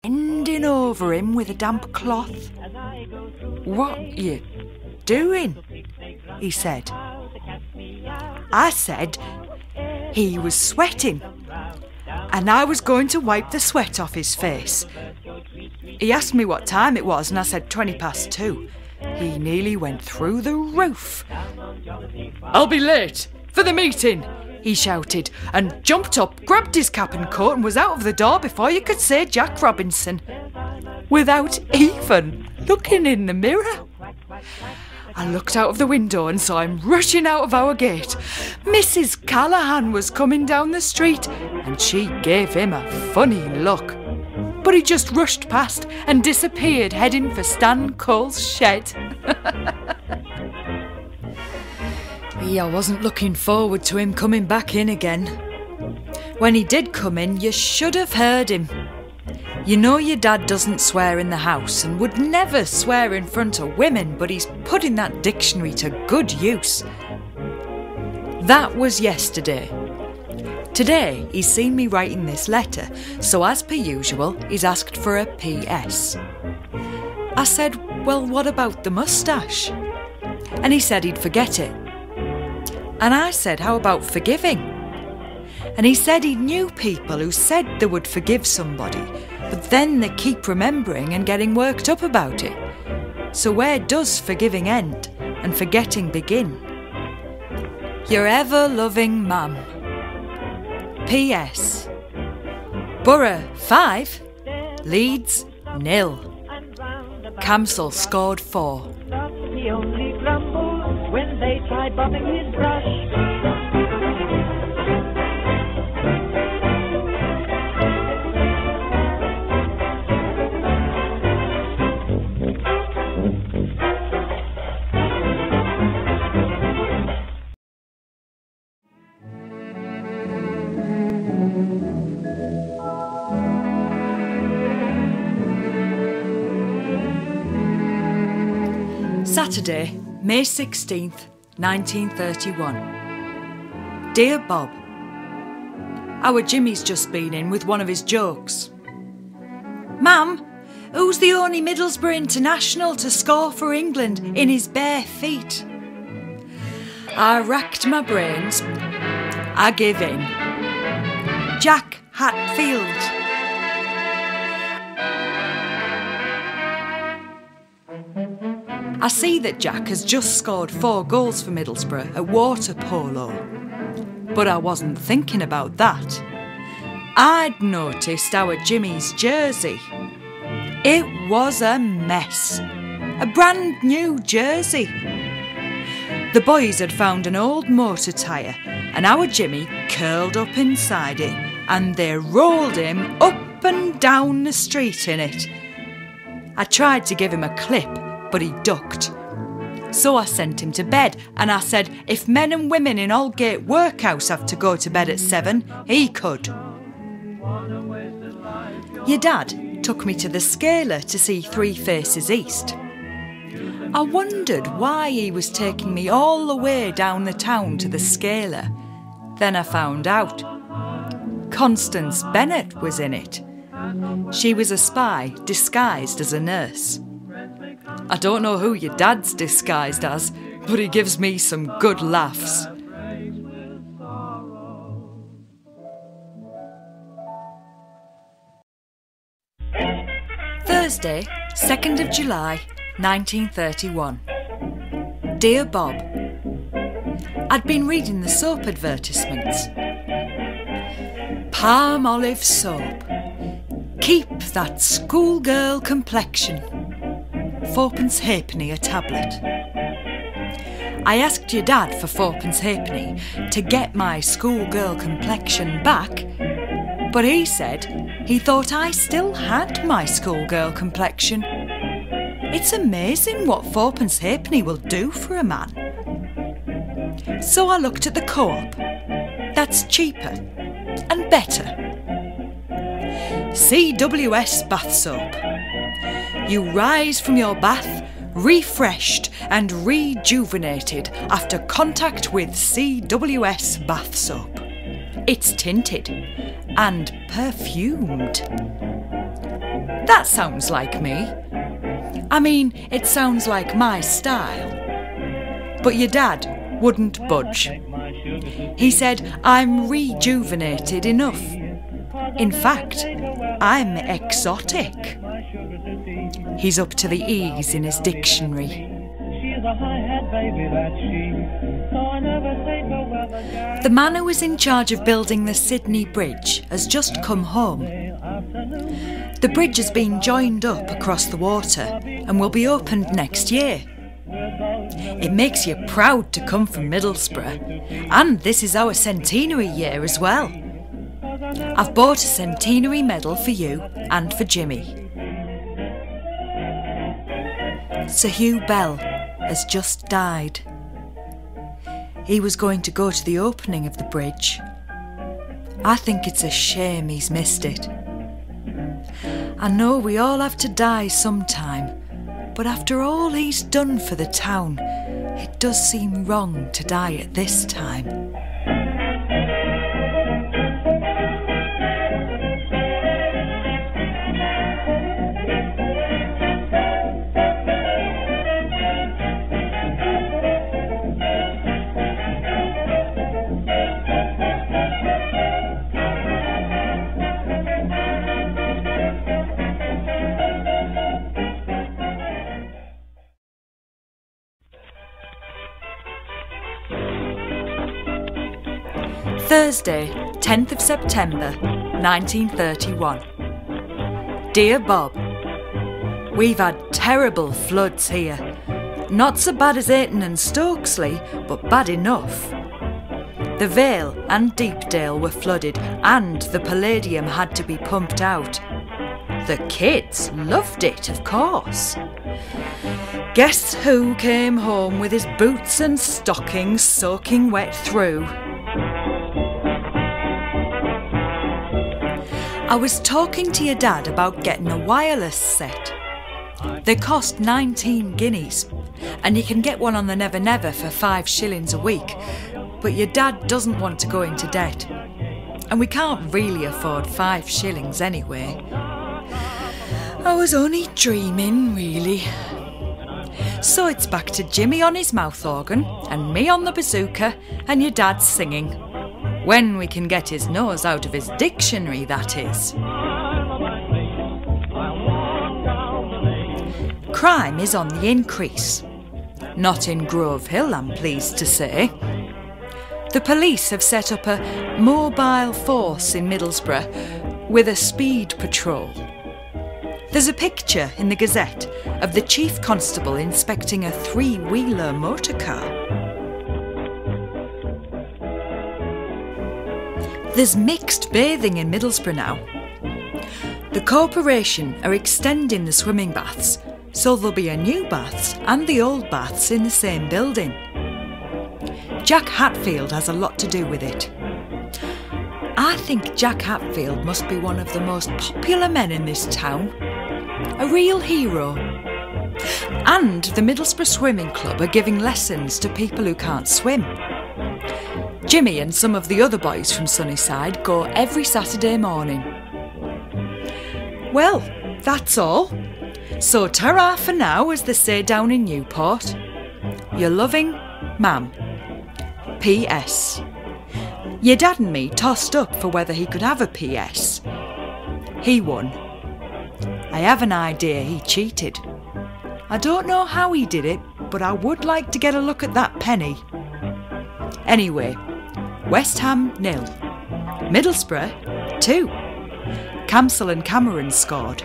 bending over him with a damp cloth. "What you doing?" he said. I said he was sweating and I was going to wipe the sweat off his face. He asked me what time it was and I said 2:20. He nearly went through the roof. "I'll be late for the meeting," he shouted, and jumped up, grabbed his cap and coat and was out of the door before you could say Jack Robinson, without even looking in the mirror. I looked out of the window and saw him rushing out of our gate. Mrs. Callahan was coming down the street and she gave him a funny look. But he just rushed past and disappeared, heading for Stan Cole's shed. I wasn't looking forward to him coming back in again. When he did come in, you should have heard him. You know your dad doesn't swear in the house and would never swear in front of women, but he's putting that dictionary to good use. That was yesterday. Today, he's seen me writing this letter, so as per usual, he's asked for a PS. I said, "Well, what about the moustache?" And he said he'd forget it. And I said, "How about forgiving?" And he said he knew people who said they would forgive somebody, but then they keep remembering and getting worked up about it. So where does forgiving end and forgetting begin? Your ever-loving mum. P.S. Borough 5, Leeds 0. Camsell scored 4. He only grumbled when they tried bobbing his brush. Saturday, May 16th, 1931. Dear Bob, our Jimmy's just been in with one of his jokes. "Ma'am, who's the only Middlesbrough international to score for England in his bare feet?" I racked my brains. I gave in. Jack Hatfield. I see that Jack has just scored 4 goals for Middlesbrough at water polo. But I wasn't thinking about that. I'd noticed our Jimmy's jersey. It was a mess. A brand new jersey. The boys had found an old motor tyre and our Jimmy curled up inside it and they rolled him up and down the street in it. I tried to give him a clip, but he ducked. So I sent him to bed and I said if men and women in Aldgate Workhouse have to go to bed at 7, he could. Your dad took me to the Scaler to see Three Faces East. I wondered why he was taking me all the way down the town to the Scaler. Then I found out. Constance Bennett was in it. She was a spy disguised as a nurse. I don't know who your dad's disguised as, but he gives me some good laughs. Thursday, 2nd of July, 1931. Dear Bob, I'd been reading the soap advertisements. Palm olive soap. Keep that schoolgirl complexion. 4pence halfpenny a tablet. I asked your dad for 4pence halfpenny to get my schoolgirl complexion back, but he said he thought I still had my schoolgirl complexion. It's amazing what 4pence halfpenny will do for a man. So I looked at the Co-op. That's cheaper and better. CWS bath soap. You rise from your bath refreshed and rejuvenated after contact with CWS bath soap. It's tinted and perfumed. That sounds like me. I mean, it sounds like my style. But your dad wouldn't budge. He said, I'm rejuvenated enough. In fact, I'm exotic. He's up to the E's in his dictionary. The man who was in charge of building the Sydney Bridge has just come home. The bridge has been joined up across the water and will be opened next year. It makes you proud to come from Middlesbrough, and this is our centenary year as well. I've bought a centenary medal for you and for Jimmy. Sir Hugh Bell has just died. He was going to go to the opening of the bridge. I think it's a shame he's missed it. I know we all have to die sometime, but after all he's done for the town, it does seem wrong to die at this time. Thursday, 10th of September, 1931. Dear Bob, we've had terrible floods here. Not so bad as Ayton and Stokesley, but bad enough. The Vale and Deepdale were flooded and the Palladium had to be pumped out. The kids loved it, of course. Guess who came home with his boots and stockings soaking wet through? I was talking to your dad about getting a wireless set. They cost 19 guineas, and you can get one on the Never Never for 5 shillings a week, but your dad doesn't want to go into debt, and we can't really afford 5 shillings anyway. I was only dreaming, really. So it's back to Jimmy on his mouth organ, and me on the bazooka, and your dad singing. When we can get his nose out of his dictionary, that is. Crime is on the increase. Not in Grove Hill, I'm pleased to say. The police have set up a mobile force in Middlesbrough with a speed patrol. There's a picture in the Gazette of the Chief Constable inspecting a 3-wheeler motor car. There's mixed bathing in Middlesbrough now. The corporation are extending the swimming baths, so there'll be a new baths and the old baths in the same building. Jack Hatfield has a lot to do with it. I think Jack Hatfield must be one of the most popular men in this town. A real hero. And the Middlesbrough Swimming Club are giving lessons to people who can't swim. Jimmy and some of the other boys from Sunnyside go every Saturday morning. Well, that's all. So ta-ra for now, as they say down in Newport. Your loving Mam. P.S. Your dad and me tossed up for whether he could have a P.S. He won. I have an idea he cheated. I don't know how he did it, but I would like to get a look at that penny. Anyway, West Ham 0, Middlesbrough 2. Camsell and Cameron scored.